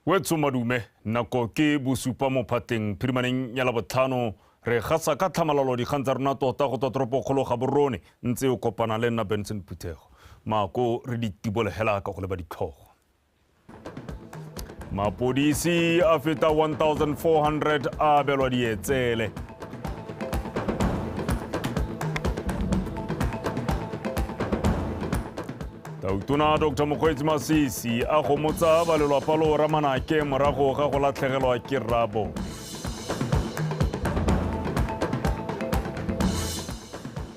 Wetso madume nako ke bosupa mo phateng phirimaneng ya labotlhano re gasa ka tlhamalalo dikgang tsa rona tota go tswa toropokgolo Gaborone ntse o kopana le nna Benson Phuthego mako re di tibolegela ka go leba ditlhogo. Mapodisi a feta 1400 a belwa dietsele. Tautona Dr. Mokgweetsi Masisi a gomotsa balelapa lo Ramanake morago ga go latlhegelwa ke rabo.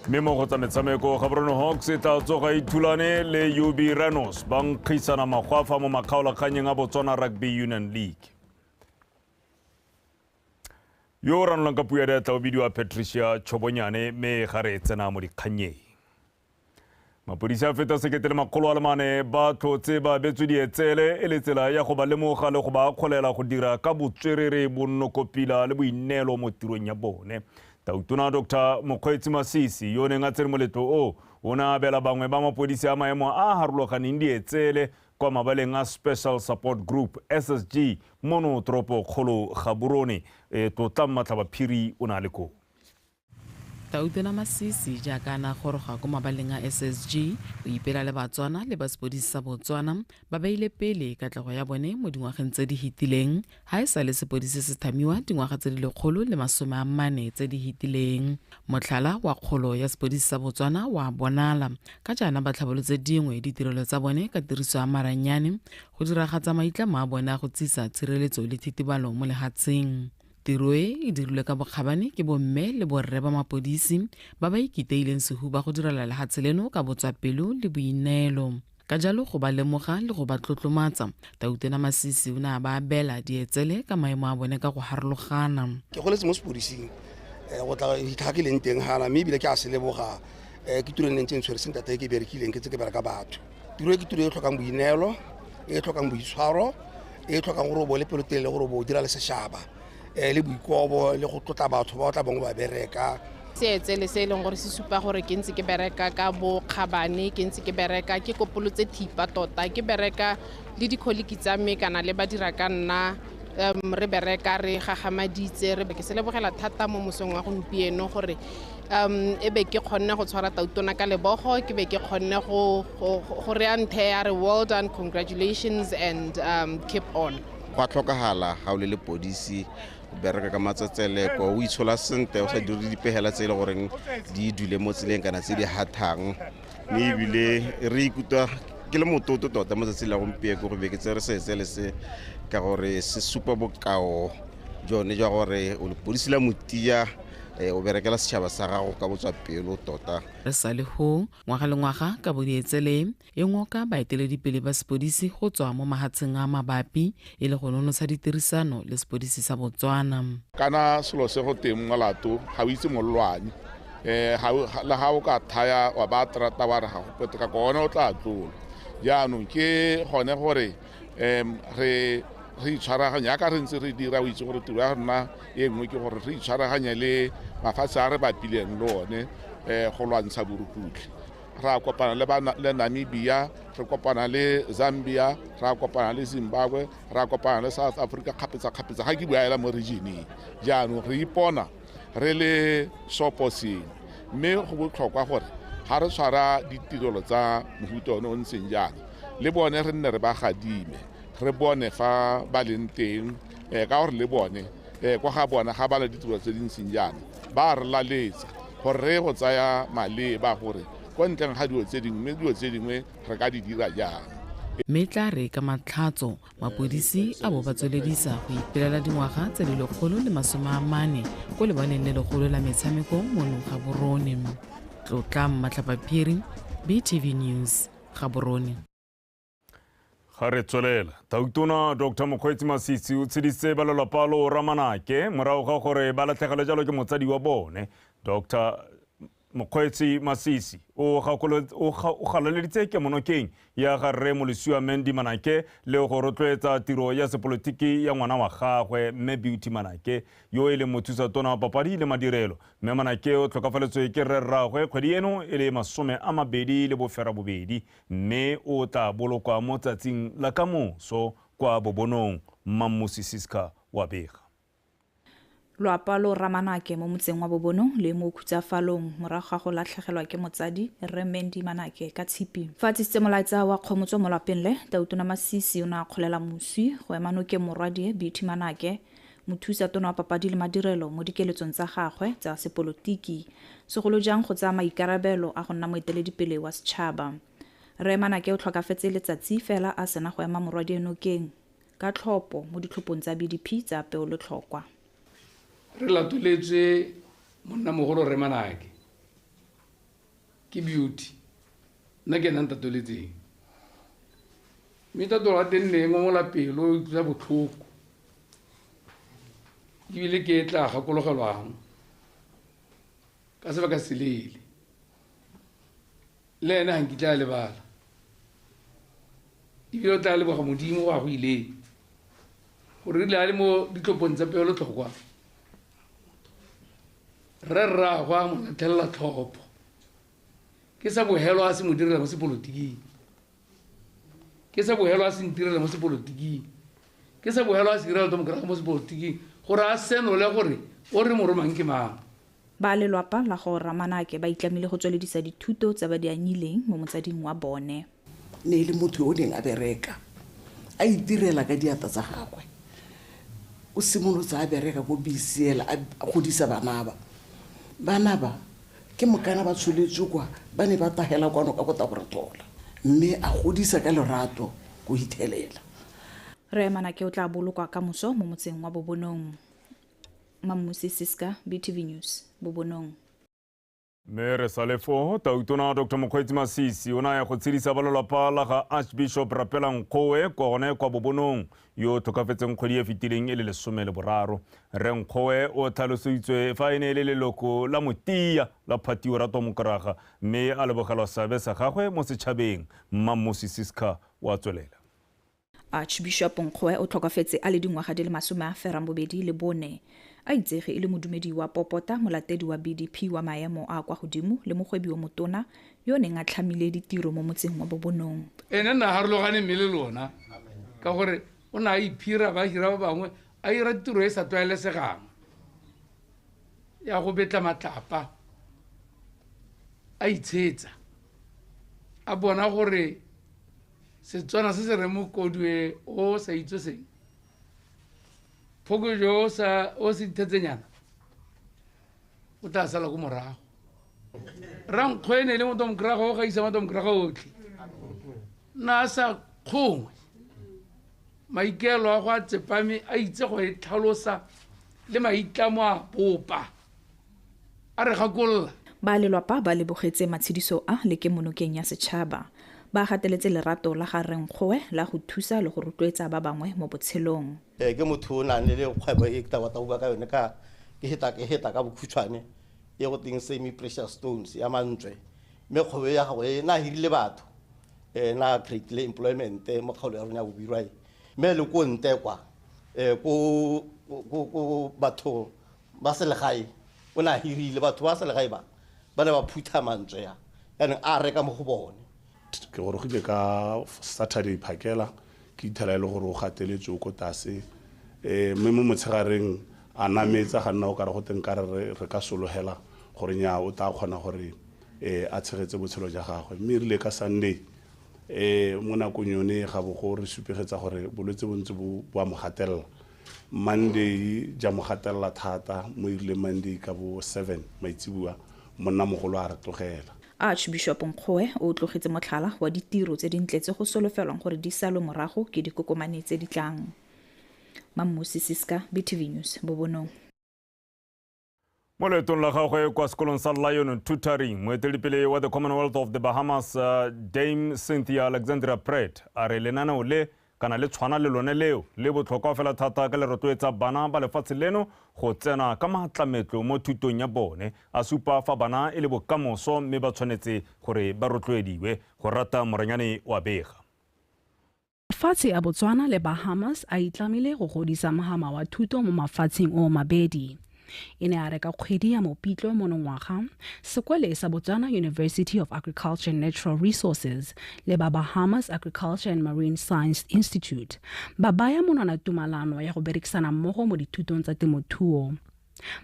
Mme mo go tsa metshameko Gaborone Hawks e tla tsoga ithulane le UB Rhinos ba nkgisana magwafa mo makgaolakganyeng a Botswana Rugby Union League. Yo ranolang ka puo ya diatla o bidiwa Patricia Chobonyane mme ga re tsena mo dikganyeng. Mapodisi a feta 1,400 ba tlhotse ba betswe dietsele e le tsela ya go ba lemoga le go ba kgolela go dira ka botswerere bonnokopila le boineelo mo tirong ya bone. Tautona Dr. Mokgweetsi Masisi yo neng a tsere moletlo o ne a bela bangwe ba mapodisi a maemo a harologaneng dietsele kwa mabaleng a Special Support Group SSG mono toropokgolo Gaborone tlotla Matlhabaphiri o na le ko. Tautona Masisi jaaka a na goroga ko mabaleng a SSG o ipela le Batswana le ba sepodisi sa Botswana ba beile pele katlego ya bone mo dingwageng tse di hitileng ha e sa le sepodisi se thamiwa dingwaga tse di 140 tse di hitileng. Motlhala wa kgolo ya sepodisi sa Botswana wa bonala ka jaana ba tlhabolotse dingwe ditirelo tsa bone ka tiriso ya maranyane go diragatsa maitlamo a bone a go tsisa tshireletso le thitibalo mo lehatsheng. Tiro e dirilwe ka bokgabane ke bomme le borre ba mapodisi ba ba ikiteileng sehuba go direla lehatshe leno ka botswapelo le boineelo. Ka jalo go ba lemoga le go ba tlotlomatsa Tautona Masisi o ne a ba bela dietsele ka maemo a bone ka go harologana. Ke goletse mo sepodising go tla ithakileng teng gana mme ebile ke a se leboga ke tiro neng tse ntshwere senta ke berekileng ke tse ke bereka batho. Tiro e ke tiro e tlhokang boineelo e tlhokang boitshwaro e tlhokang gore o bo le pelotelele gore o bo o dira le sešhaba le boikobo le go tlotla batho ba o tla bong ba bereka. Seetsele se e leng gore se supa gore ke ntse ke bereka ka bokgabane ke ntse ke bereka ke kopolotse thipa tota ke bereka le dikholiki tsa me kana le ba dira ka nna re bereka re gagamaditse re ke se lebogela thata mo mosong wa gompieno gore e be ke kgonne go tshwara Tautona ka lebogo ke be ke kgonne go re anthe ya re well done, congratulations and keep on. Go tlhokagala ga o le lepodisi bereka ka matsatseleko o itshola sente o sa dire dipehela tse le goreng di dule mo tseleng kana tse di hathang mme ebile re ikutlwa ke le mototo tota mo tsatsing la gompieno go be ke tsere seetsele se ka gore se supa bokao jone jwa gore o lepodisi la motia o berekela setšhaba sa gago ka botswapelo tota. Re sa le go ngwaga le ngwaga ka bodietsele e ngoka baeteledipele ba sepodisi go tswa mo mahatsheng a mabapi e le go nonotsha ditirisano le sepodisi sa Botswana. Kana selo se go teng molato ga o itse mollwane le ga o ka thaya wa ba trata wa re ga go petoka gone o tla tlola jaanong ke gone gore re itshwaraganya ka re ntse re dira o itse gore tiro ya rona e nngwe ke gore re itshwaraganya le mafatshe a re bapileng le one go lwantsha borukutlhi. Ra kopana le Namibia, re kopana le Zambia, ra kopana le Zimbabwe, ra kopana le South Africa kgapetsa ga ke buaela mo regioneng jaanong re ipona re le soposeng mme go botlhokwa gore ga re tshwara ditirelo tsa mohuta one o ntseng jaana le bone re nne re ba gadime re bone fa ba leng teng ka gore le bone kwa ga bona ga ba le ditiro tse dintseng jaana ba re laletsa gore re go tsaya maleba gore kwa ntleng ga dilo tse dingwe mme dilo tse dingwe re ka di dira jang. Mme tla re ka matlhatso mapodisi a bo ba tsweledisa go ipelela dingwaga tse di 140 ko lebaneng le legolo la metshameko mono Gaborone. Tlotla Matlhabaphiri, BTV News, Gaborone. Ga re tswelela Tautona Dr. Mokgweetsi Masisi o tsheditse balelapa lo Ramanake morago ga gore ba latlhegelwe jalo ke motsadi wa bone. Dr. Mokgweetsi Masisi o galaleditse kemonokeng ya ga rre Molisiwa Mendi Manake le go rotloetsa tiro ya sepolotiki ya ngwana wa gagwe mme Beauty Manake yo e le mothusa tona wa papadi le madirelo. Mme Manake o tlhokafaletswe ke rre rragwe kgwedi eno e le 20 mme o tla bolokwa mo tsatsing la kamoso kwa Bobonong Mammusi Siska wa bega. Loapalo Ramanake mo motseng wa Bobonong le mo khutsafalong morago ga go latlhegelwa ke motsadi Rre Mendi Manake ka tshipi. Fa tsitse molaetsa wa kgomotswa mo lapeng le Tautona Masisi o ne a kgolela moswi go ema nokeng morwadie Beauty Manake mothusa tona wa papadi le madirelo mo dikeletsong tsa gagwe tsa sepolotiki segolo jang go tsaya maikarabelo a go nna moeteledipele wa setšhaba. Rre Manake o tlhokafetse letsatsi fela a sena go ema morwadie nokeng ka tlhopho mo ditlhophong tsa BDP tsa peolotlhokwa. Re latoletswe monna mogolo Rre Manake ke Beauty nna ke nna ntatoletseng mme tatolo wa teng ne mo lapeng o tsa botlhoko ebile ke tla gakologelwang ka sebaka se leele le ena ga nkitla lebala ebile o tla leboga modimo wa go ile gore ile a le mo ditlhophong tsa peolotlhokwa re rragwe a mo latlhelela tlhopho ke sa bogelo a se mo direla mo sepolotiking ke sa bogelo a se ntirela mo sepolotiking ke sa bogelo a se direla tomokeraka mo sepolotiking gore a senole gore o re moromang ke mang. Ba lelwapa la go Ramanake ba itlamile go tsweledisa dithuto tsa ba di anyileng mo motsading wa bone. Ne le motho o neng a bereka a itirela ka diata tsa gagwe o simolotse a bereka go BCL a godisa bana ba ke mokana ba tsholetse kwa ba ne ba tahela kwano ka go ta gore tlola mme a godisa ka lerato go ithelela. Rre Manake o tla bolokwa ka moso mo motseng wa Bobonong. Mammusi Siska, BTV News, Bobonong. Mere Salefo, Tautona Dr. Mokgweetsi Masisi o na ya go tshedisa ba lelapa la ga Archbishop Rapela Nkgowe kwa gone kwa Bobonong yo tlhokafetseng kgwedi e fetileng e le 13. Rre Nkgowe o tlhalositswe fa e ne le leloko la motia la Phatiwa Rato Mokaraga mme a lebogelwa seabe sa gagwe mo setšhabeng. Mammusi Siska wa tswelela. Archbishop Nkgowe o tlhokafetse a le dingwaga di le 24 a itsege e le modumedi wa Popota molatedi wa BDP wa maemo a kwa godimo le mogwebi wa motona yo neng a tlhamile ditiro mo motseng wa Bobonong. Ene na harologane mme le lona ka gore o na iphira ba hira ba bangwe a ira tiro e sa tlwaelesegang ya go betla matlapa a itshetsa a bona gore Setswana se se re mo kodwe o sa itse seng phoko jo o se thetsenyana o tla sala go morago ra Nkgowe le mo tomokraga o ga isa mo tomokraga otlhe na sa kgongwe maikelo a go a tsepame a itse go e tlhalosa le maitlamo a popa a re gakolola. Ba lelwapa ba lebogetse matshediso a le ke monokeng ya setšhaba. Ba gateletse lerato la ga Rre Nkgowe la go thusa le go rotloetsa ba bangwe mo botshelong. Ke motho o nang le kgwebo e ke taba ka yone ka ke heta ka bokhutshwane e go teng semi precious stones ya mantswe mme kgwebo ya gago e na hirile batho na create le employment mo kgaolo ya rona go birwa mme le go ntekwa go batho ba selegae o na hirile batho ba selegae ba ne ba phutha mantswe ya a reka mo go bone. Ke gore go ka Saturday phakela ke ithela ile gore o gateletse o ko tase mme mo motshegareng a nametsa ga nna o ka re go teng ka re ka solohela gore nya o ta kgona gore a tshegetse botshelo ja gagwe mme rile ka Sunday mo nakong yone ga bo go re supegetsa gore bolwetse bontse bo a mogatella Monday ja mogatella thata mo ile Monday ka bo 7 maitsibua monna mogolo a re tlogela. Archbishop Nkgowe o tlogetse motlhala wa ditiro tse di ntletse go solofelwang gore di salo morago ke dikokomane tse di tlang. Mammusi Siska, BTV News, Bobonong. Mo leetong la gagwe kwa sekolong sa Lion Tutoring moeteledipele wa the Commonwealth of the Bahamas Dame Cynthia Alexandra Pratt a re lenaneo le kana le tshwana le lone leo le botlhokwa fela thata ka le rotloetsa bana ba lefatshe leno go tsena ka matlametlo mo thutong ya bone a supa fa bana e le bokamoso mme ba tshwanetse gore ba rotloediwe go rata Moranyane wa bega. Mafatshe a Botswana le Bahamas a itlamile go godisa mahama wa thuto mo mafatsheng o mabedi. e ne a reka kgwedi ya Mopitlo monongwaga sekwele sa Botswana University of Agriculture and Natural Resources le ba Bahamas Agriculture and Marine Science Institute ba baya monwana tumalano ya go berekisana mmogo mo dithutong tsa temothuo.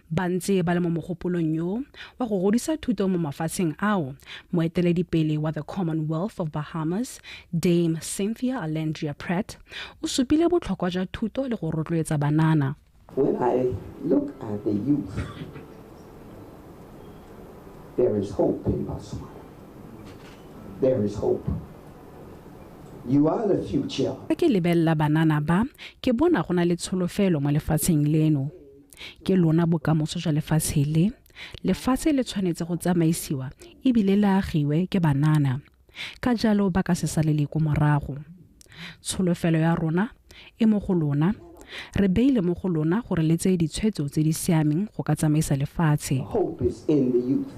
Ba ntse ba le mo mogopolong yo wa go godisa thuto mo mafatsheng ao moeteledipele wa the Commonwealth of Bahamas Dame Cynthia Alendria Pratt o supile botlhokwa jwa thuto le go rotloetsa banana. When I look at the youth, there is hope in Botswana. There is hope. You are the future. Ke lebella banana ba ke bona gona le tsholofelo mo lefatsheng leno. Ke lona bokamoso jwa lefatshe le lefatshe le tshwanetse go tsamaisiwa ebile le agiwe ke banana ka jalo ba ka se salele ko morago. Tsholofelo ya rona e mo go lona re beile mo go lona gore le tse ditshwetso tse di siameng go ka tsamaisa lefatshe. Hope is in the youth.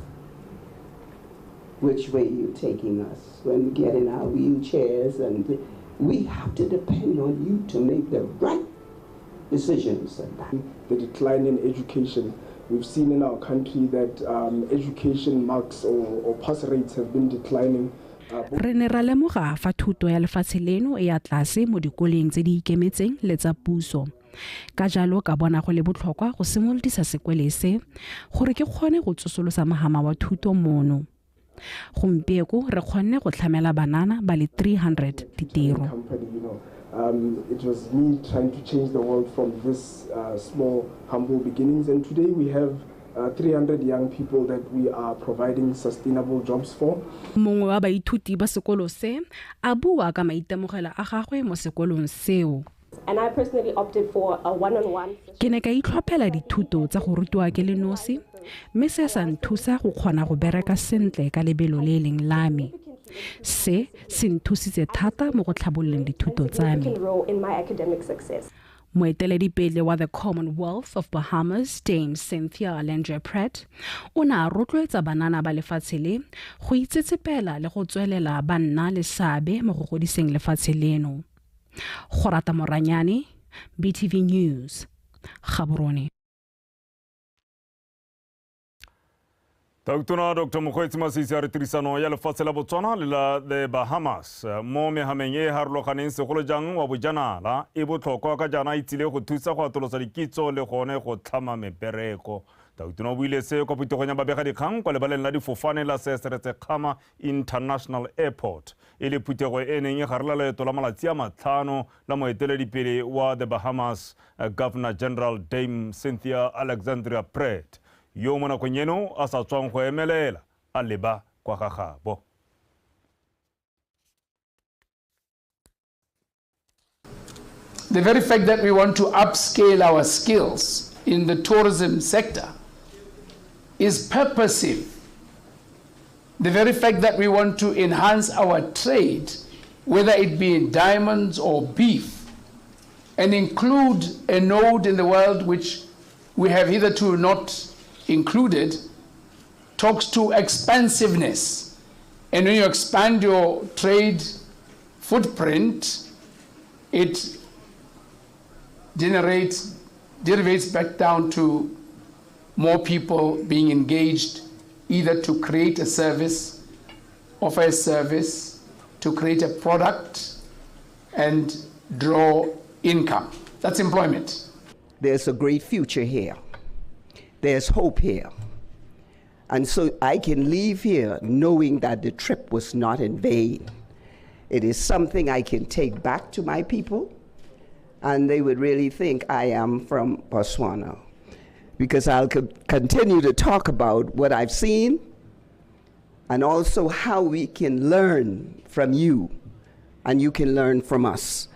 Which way you taking us when we get in our wheelchairs, and we have to depend on you to make the right decisions. The decline in education. We've seen in our country that education marks or pass rates have been declining. Re ne ra lemoga fa thuto ya lefatshe leno e ya tlase mo dikoleng tse di ikemetseng le tsa puso. Ka jalo ka bona go le botlhokwa go simolodisa sekwele se gore ke kgone go tsosolosa mahama wa thuto mono. Gompieko re kgonne go tlhamela banana ba le 300 ditiro. It was me trying to change the world from this small, humble beginnings. And today we have 300 young people that we are providing sustainable jobs for. Mongwe wa baithuti ba sekolo se a bua ka maitemogelo a gagwe mo sekolong seo. And I personally opted for a one-on-one. Ke ne ka itlhophela dithuto tsa go rutiwa ke lenosi, mme se sa nthusa go kgona go bereka sentle ka lebelo le leng la me. Se nthusitse thata mo go tlhabololeng dithuto tsa me. Moeteledipele wa the Commonwealth of Bahamas Dame Cynthia Alendria Pratt o ne a rotloetsa banana ba lefatshe le go itsetsepela le go tswelela ba nna le seabe mo go godiseng lefatshe leno. Go rata Moranyane, BTV News, Gaborone. Tautona Dr. Mokgweetsi Masisi a re tirisano ya lefatshe la Botswana le la the Bahamas mo mehameng e harologaneng segolo jang wa bojanala e botlhokwa ka jana itsile go thusa go atolosa dikitso le gone go tlhama mebereko. Tautona o buile se kwa putegong ya babegadikgang kwa lebaleng la difofane la Seseretse-Khama International Airport e le phutego e neng e garela leeto la malatsi a matlhano la moeteledipele wa the Bahamas Governor General Dame Cynthia Alexandria Pratt yo mo nakong eno a sa tswang go emelela a leba kwa gagabo. The very fact that we want to upscale our skills in the tourism sector is purposive. The very fact that we want to enhance our trade, whether it be in diamonds or beef, and include a node in the world which we have hitherto not included, talks to expansiveness. And when you expand your trade footprint, it derivates back down to more people being engaged, either to create a service, offer a service, to create a product, and draw income. That's employment. There's a great future here. There's hope here. And so I can leave here knowing that the trip was not in vain. It is something I can take back to my people, and they would really think I am from Botswana, because I'll continue to talk about what I've seen and also how we can learn from you and you can learn from us.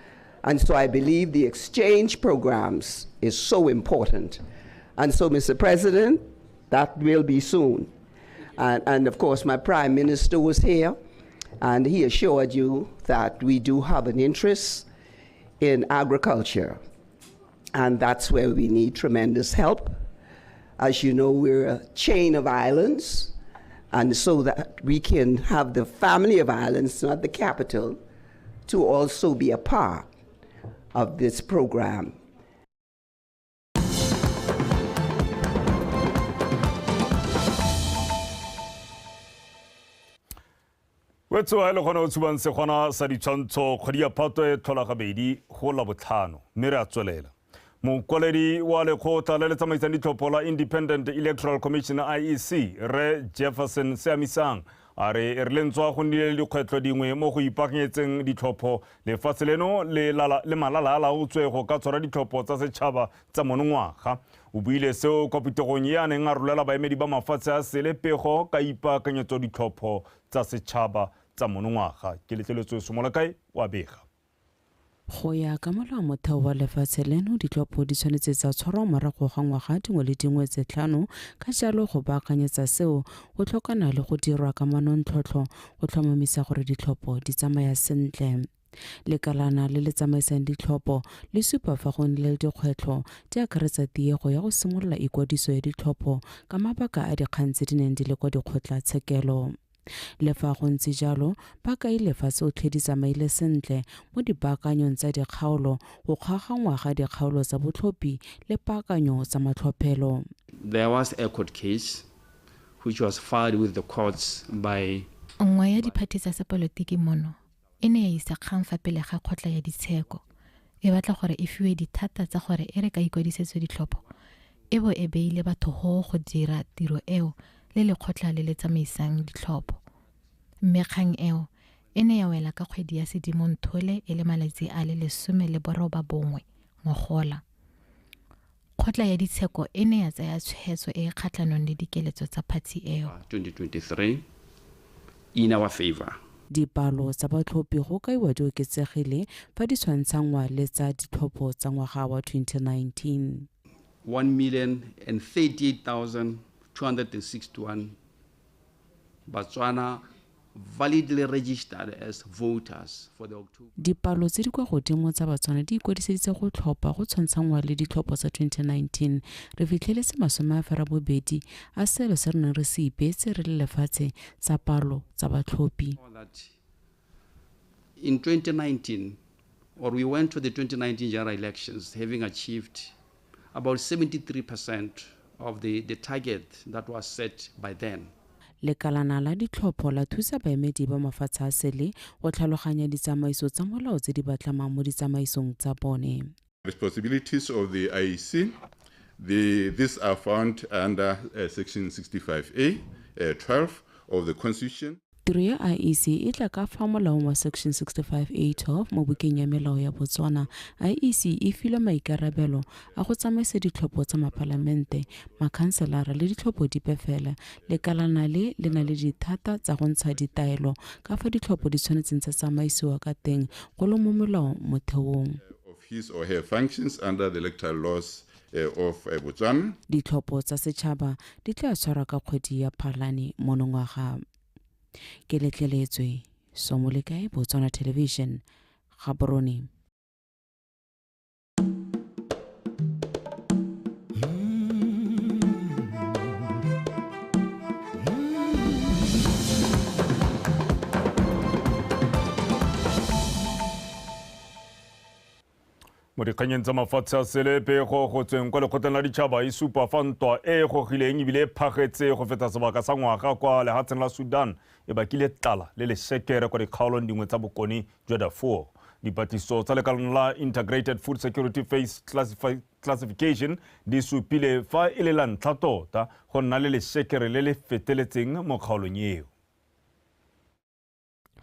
And so I believe the exchange programs is so important. And so, Mr. President, that will be soon. And of course, my Prime Minister was here, and he assured you that we do have an interest in agriculture. And that's where we need tremendous help. As you know, we're a chain of islands, and so that we can have the family of islands, not the capital, to also be a part of this program. wetso a le gona o tshubang se gona sa ditshwantsho kgwedi ya Phatwe e tlhola gabedi go la botlhano mme re a tswelela mokwaledi wa lekgotla le le tsamaisang ditlhopho la Independent Electoral Commission IEC re Jefferson Seamisang a re re lentswa go nnile le dikgwetlho dingwe mo go ipaakanyetseng ditlhopho lefatshe leno le malala a laotswe go ka tshwara ditlhopho tsa setšhaba tsa monongwaga o buile seo kwa putegong ya neng a rolela baemedi ba mafatshe a sele pego ka ipaakanyetso ditlhopho tsa setšhaba tsa monongwaga ke letleletswe Somolakae wa bega go ya ka molao motheo wa lefatshe leno ditlhopho di tshwanetse tsa tshwarwa morago ga ngwaga dingwe le dingwe tse tlhano ka jalo go baakanyetsa seo go tlhokana le go dirwa ka manontlhotlho go tlhomamisa gore ditlhopho di tsamaya sentle lekalana le le tsamaisang ditlhopho le supa fa go nnile le dikgwetlho di akaretsa tiego ya go simolola ikwadiso ya ditlhopho ka mabaka a dikgang tse di neng di le kwa dikgotlatshekelo le fa go ntse jalo ba ka lefatshe otlhe di tsamaile sentle mo dipaakanyong tsa dikgaolo go kgagangwa ga dikgaolo tsa botlhophi le paakanyo tsa matlhophelo. There was a court case which was filed with the courts by nngwe ya diphathi tsa sepolotiki mono e ne ya isa kgang fa pele ga kgotla ya ditsheko e batla gore e fiwe dithata tsa gore e re ka ikwadisetswe ditlhopho e bo e beile batho go dira tiro eo le lekgotla le le tsamaisang ditlhopho mme kgang eo e ne ya wela ka kgwedi ya Sedimonthole e le malatsi a le 11 Ngogola. Kgotla ya ditsheko e ne ya tsaya tshwetso e kgatlhanong le dikeletso tsa phathi eo 2023 in our favor. Dipalo tsa batlhophi go kaiwa di oketsegile fa di tshwantshangwa le tsa ditlhopho tsa ngwaga wa 2019. 1,038,261 Botswana validly registered as voters for the October. Dipalo tse di kwa godimo tsa Botswana di ikwadiseditse go tlhopha go tshwantshangwa le ditlhopho tsa 2019 re fitlheletse 20 a selo se re neng re se ipetse re le lefatshe tsa palo tsa batlhophi. In 2019, or we went to the 2019 general elections having achieved about 73% of the target that was set by then. Lekalana la ditlhopho la thusa baemedi ba mafatshe a sele go tlhaloganya ditsamaiso tsa molao tse di batlamang mo ditsamaisong tsa bone. Responsibilities of the IEC, these are found under section 65A, 12 of the Constitution. Tiro ya IEC e tla ka fa molaong wa section 65A12 mo bukeng ya melao ya Botswana. IEC e filwe maikarabelo a go tsamaisa ditlhopho tsa mapalamente, makhanselara le ditlhopho dipe fela. Lekalana le na le dithata tsa go ntsha ditaelo ka fa ditlhopho di tshwanetseng tsa tsamaisiwa ka teng go le mo molao motheong. Of his or her functions under the electoral laws of Botswana. Ditlhopho tsa setšhaba di tla tshwarwa ka kgwedi ya Phalane monongwaga. Ke letleletswe Somolekae, Botswana Television, Gaborone. mo dikganyeng tsa mafatshe a sele pego go tsweng kwa lekgotleng la ditšhaba e supa fa ntwa e gogileng ebile e phagetse go feta sebaka sa ngwaga kwa lehatsheng la Sudan e bakile tlala le lešekere kwa dikgaolong dingwe tsa bokone jwa Darfur. Dipatlisiso tsa lekalana la Integrated Food Security Phase Classification di supile fa e le la ntlha tota go nna le lešekere le le feteletseng mo kgaolong eo.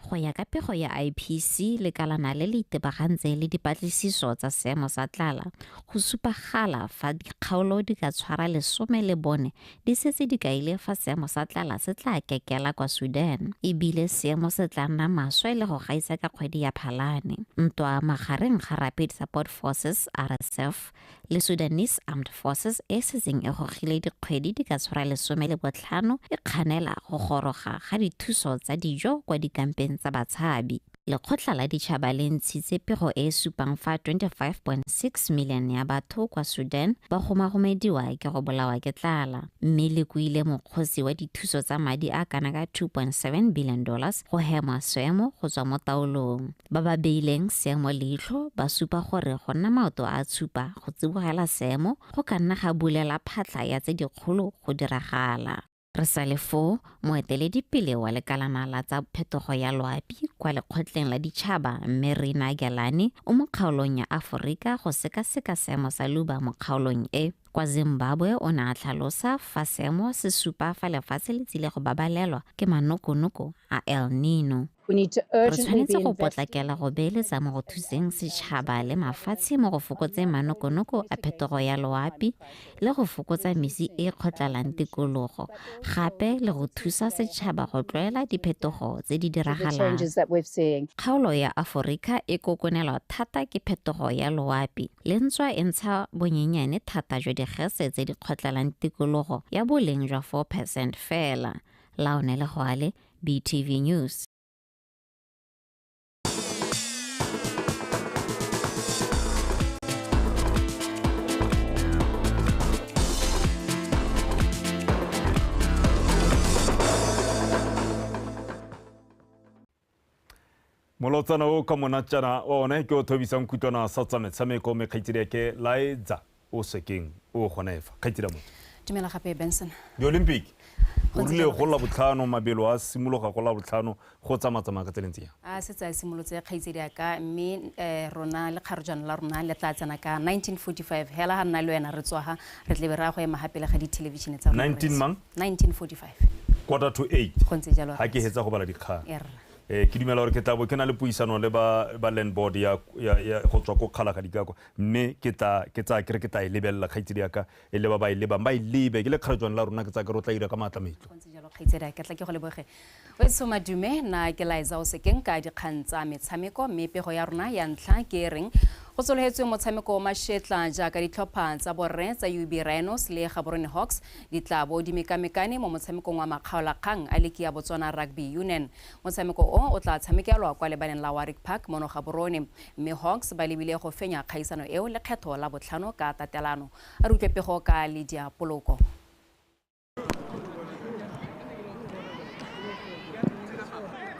Go ya ka pego ya IPC lekalana le le itebagantse le dipatlisiso tsa seemo sa tlala go supagala fa dikgaolo di ka tshwara 11 di setse di kaile fa seemo sa tlala se tla kekela kwa Sudan ebile seemo se tla nna maswe le go gaisa ka kgwedi ya Phalane. Ntwa magareng ga Rapid Support Forces RSF le Sudanese Armed Forces e setseng e gogile dikgwedi di ka tshwara 15 e kganela go goroga ga dithuso tsa dijo kwa dikampeng tsa batshabi. Lekgotla la ditšhaba le ntshitse pego e supang fa 25.6 million ya batho kwa Sudan ba gomagomediwa ke go bolawa ke tlala mme le kuile mokgosi wa dithuso tsa madi a kana ka $2.7 billion go hema seemo go tswa mo taolong. Ba ba beileng seemo leitlho ba supa gore go nna maoto a tshupa go tsibogela seemo go ka nna ga bulela phatla ya tse dikgolo go diragala. re sa le foo moeteledipele wa lekalana la tsa phetogo ya loapi kwa lekgotleng la ditšhaba mme Rina Gelani o mo kgaolong ya Aforika go sekaseka seemo sa luba mo kgaolong e. Kwa Zimbabwe o ne a tlhalosa fa seemo se supa fa lefatshe le tsile go babalelwa ke manokonoko a El Nino. Re tshwanetse go potlakela go beeletsa mo go thuseng setšhaba le mafatshe mo go fokotseng manokonoko a phetogo ya loapi le go fokotsa mesi e kgotlalang tikologo gape le go thusa setšhaba go tlwaela diphetogo tse di diragalang. Kgaolo ya Aforika e kokonelwa thata ke phetogo ya loapi le ntswa e ntsha bonyenyane thata jwa digese tse di kgotlalang tikologo ya boleng jwa 4% fela. Laonele Goale, BTV News. Molotsana o ka monatjana wa ona ke o thobisang kutlwana sa tsa metshameko me kgaitsedi ke laetsa o sekeng o gonefa kgaitsedi mo dumela gape Benson di Olympic o rile go la botlhano mabelo a simologa go la botlhano go tsamatsamaya ka tselentsi a se tsa simolotse kgaitsedi ka mme rona le kgarojana la rona le tla tsena ka 1945 hela ha nna le wena re tswaga re tle bera go ema hape le ga di television tsa 1945 quarter to 8 gontse jalo ha ke hetsa go bala dikgang ke dumela gore ke tabo ke na le puisano le ba land board ya go tswa go kgala ga dikako mme ke tsa ke re ke tla lebella kgaitsedi ya ka e le ba ba ile ba ilebe ke le kgarojana la rona ke tsa ka ro tla ira ka matlametlo gontse jalo kgaitsedi ka tla ke go leboge o se madume na ke laetsa o sekeng ka dikgang tsa metshameko mme pego ya rona ya ntlha ke reng go tsolehetswe motshameko wa mashetla jaaka ditlhopha tsa borre tsa UB Rhinos le Gaborone Hawks di tla bo di mekamekane mo motshamekong wa makgaolakgang a leki ya Botswana Rugby Union. Motshameko o tla tshamekelwa kwa lebaneng la Warwick Park mono Gaborone mme Hawks ba lebile go fenya kgaisano eo le kgetho la botlhano ka tatelano. A re utlwe pego ka Lydia Poloko.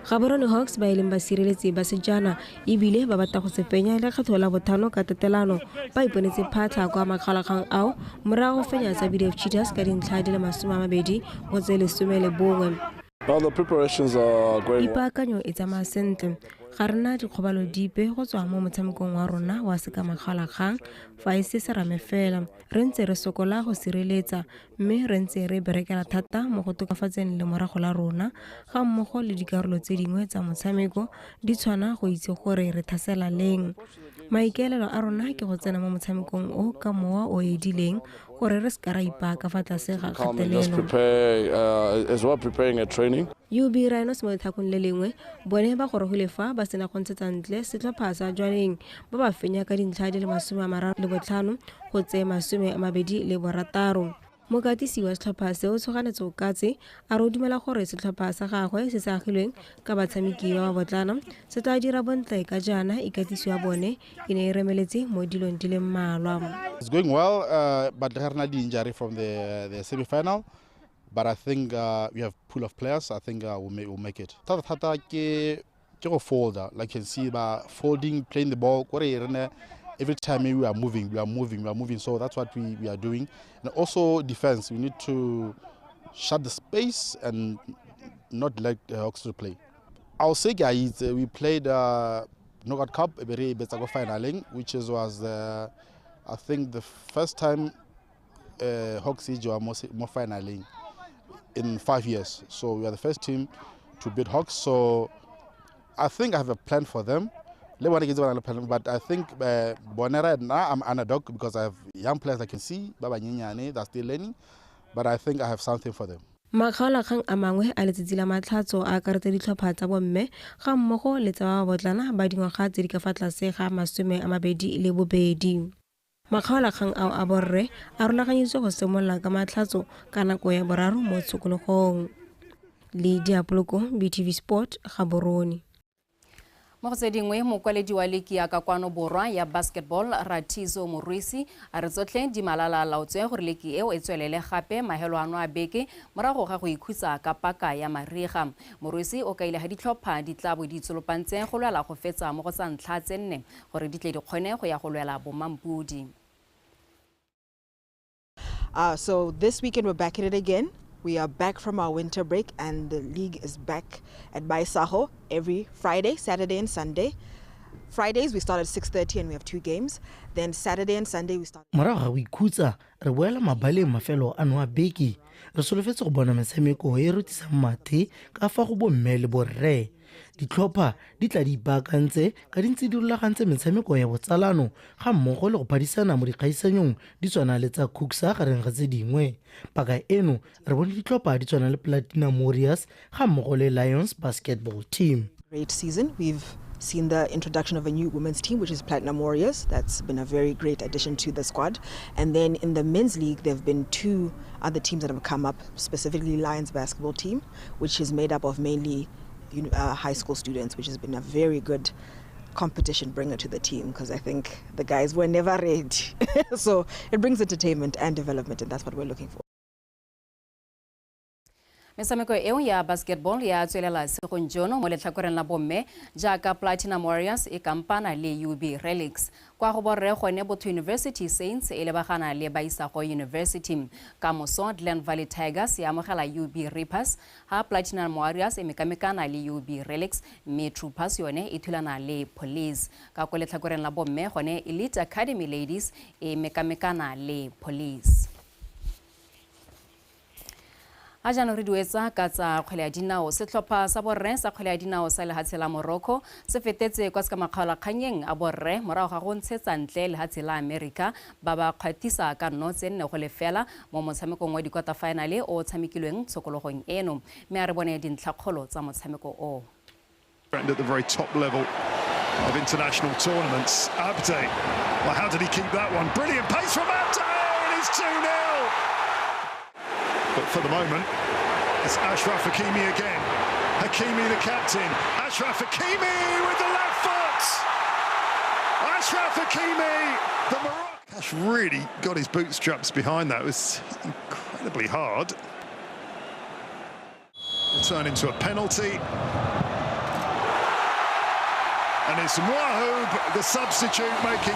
Gaborone Hawks ba ileng ba sireletsi ba sejana ebile ba batla go se fenya le kgetho la bothano ka tatelano ba iponetse phatla kwa makgaolakgang ao morago go fenya tsa BDF Cheetahs ka dintlha di le 20 go tse 11. Well, the preparations are going well. Ipaakanyo e tsamaya sentle ga rena dikgobalo dipe go tswa mo motshamekong wa rona wa seka makgaolakgang fa e se serame fela re ntse re sokola go sireletsa mme re ntse re berekela thata mo go tokafatseng le morago la rona ga mmogo le dikarolo tse dingwe tsa motshameko di tshwana go itse gore re thasela leng. Maikaelelo a rona ke go tsena mo motshamekong o ka mowa o edileng gore re ska ra ipaka fa tlase ga kgatelelo. UB Rhinos mo lethakong le lengwe bone ba gorogile fa ba sena go ntshetsa ntle setlhopha sa Jwaneng ba ba fenya ka dintlha di le 35 go tse 26. Mokatisi wa setlhopha se o tshoganetse o katse a re o dumela gore setlhopha sa gagwe se se agilweng ka batshameki ba botlana se tla dira bontle ka jana ikatisi wa bone e ne e remeletse mo dilong di le mmalwa. It's going well, but there are the injury from the semi-final. But I think we have pool of players. I think we'll make it. Tata ke go folder. Like you can see, by folding, playing the ball. Every time we are moving. So that's what we are doing. And also defense. We need to shut the space and not let the Hawks to play. I'll say, guys, we played Knockout Cup, very better finaling, which was I think the first time Hawks were more finaling in 5 years. So we are the first team to beat Hawks. So I think I have a plan for them. But I think Bonera now I'm underdog because I have young players I can see, Baba Nyinyane, they're still learning. But I think I have something for them. Makgaolakgang a mangwe a letsatsi la matlhatso a akaretse ditlhopha tsa bomme ga mmogo le tsa ba botlana ba dingwaga tse di ka fa tlase ga 22. Makgaolakgang ao a borre a rulaganyetswe go simolola ka matlhatso ka nako ya boraro mo tshokologong. Lydia Poloko, BTV Sport, Gaborone. Mo go tse dingwe mokwaledi wa leki ya ka kwano borwa ya basketball Ratizo Morwisi a re tsotlhe di malala laotswe gore leki eo e tswelele gape mahelo ano a beke morago ga go ikhutsa ka paka ya mariga. Morwisi o kaile ga ditlhopha di tla bo di tsolopantse go lwela go fetsa mo go tsa ntlha tse 4 gore di tle di kgone go ya go lwela bomampudi. So this weekend we're back at it again. We are back from our winter break and the league is back at Baisaho every Friday, Saturday and Sunday. Fridays we start at 6:30 and we have 2 games. Then Saturday and Sunday we start. Morago we khutsa re boela mabaleng mafelo a no a beke re solofetse go bona metshameko e rutisang mathe ka fa go bomme le borre. Ditlhopha di tla di baakantse ka dintsi di rulagantse metshameko ya botsalano ga mmogo le go phadisana mo dikgaisanong di tswana le tsa khuksa gareng ga tse dingwe. Paka eno re bone ditlhopha di tswana le Platinum Warriors ga mmogo le Lions basketball team. Great season. We've seen the introduction of a new women's team, which is Platinum Warriors. That's been a very great addition to the squad. And then in the men's league, there have been 2 other teams that have come up, specifically Lions basketball team, which is made up of mainly high school students, which has been a very good competition bringer to the team because I think the guys were never ready. So it brings entertainment and development, and that's what we're looking for. Metshameko eo ya basketball ya tswelela segonjono mo letlhakoreng la bomme jaaka Platinum Warriors e kampana le UB Relics. Kwa go borre gone Botho University Saints e lebagana le Baisago University. Ka moso Glen Valley Tigers ya amogela UB Reapers ha Platinum Warriors e mekamekana le UB Relics mme Troopers yone e thulana le Police. Ka go letlhakoreng la bomme gone Elite Academy Ladies e mekamekana le Police. A jano re duetsa ka tsa kgwele ya dinao setlhopha sa borre sa kgwele ya dinao sa lehatshe la Morocco se fetetse kwa se ka makgaola kganyeng a borre morago ga go ntshetsa ntle lehatshe la America ba ba kgatisa ka notse nne go lefela mo motshamekong wa di-quarter finale o tshamekilweng tshokologong eno mme a re bone dintlhakgolo tsa motshameko o. At the very top level of international tournaments, Abde. Well, how did he keep that one? Brilliant pace from Abde, and it's 2-0. But for the moment, it's Ashraf Hakimi again. Hakimi, the captain. Ashraf Hakimi with the left foot. Ashraf Hakimi, the Moroccan. Cash really got his bootstraps behind that. It was incredibly hard. Will turn into a penalty. And it's Wahoub, the substitute, making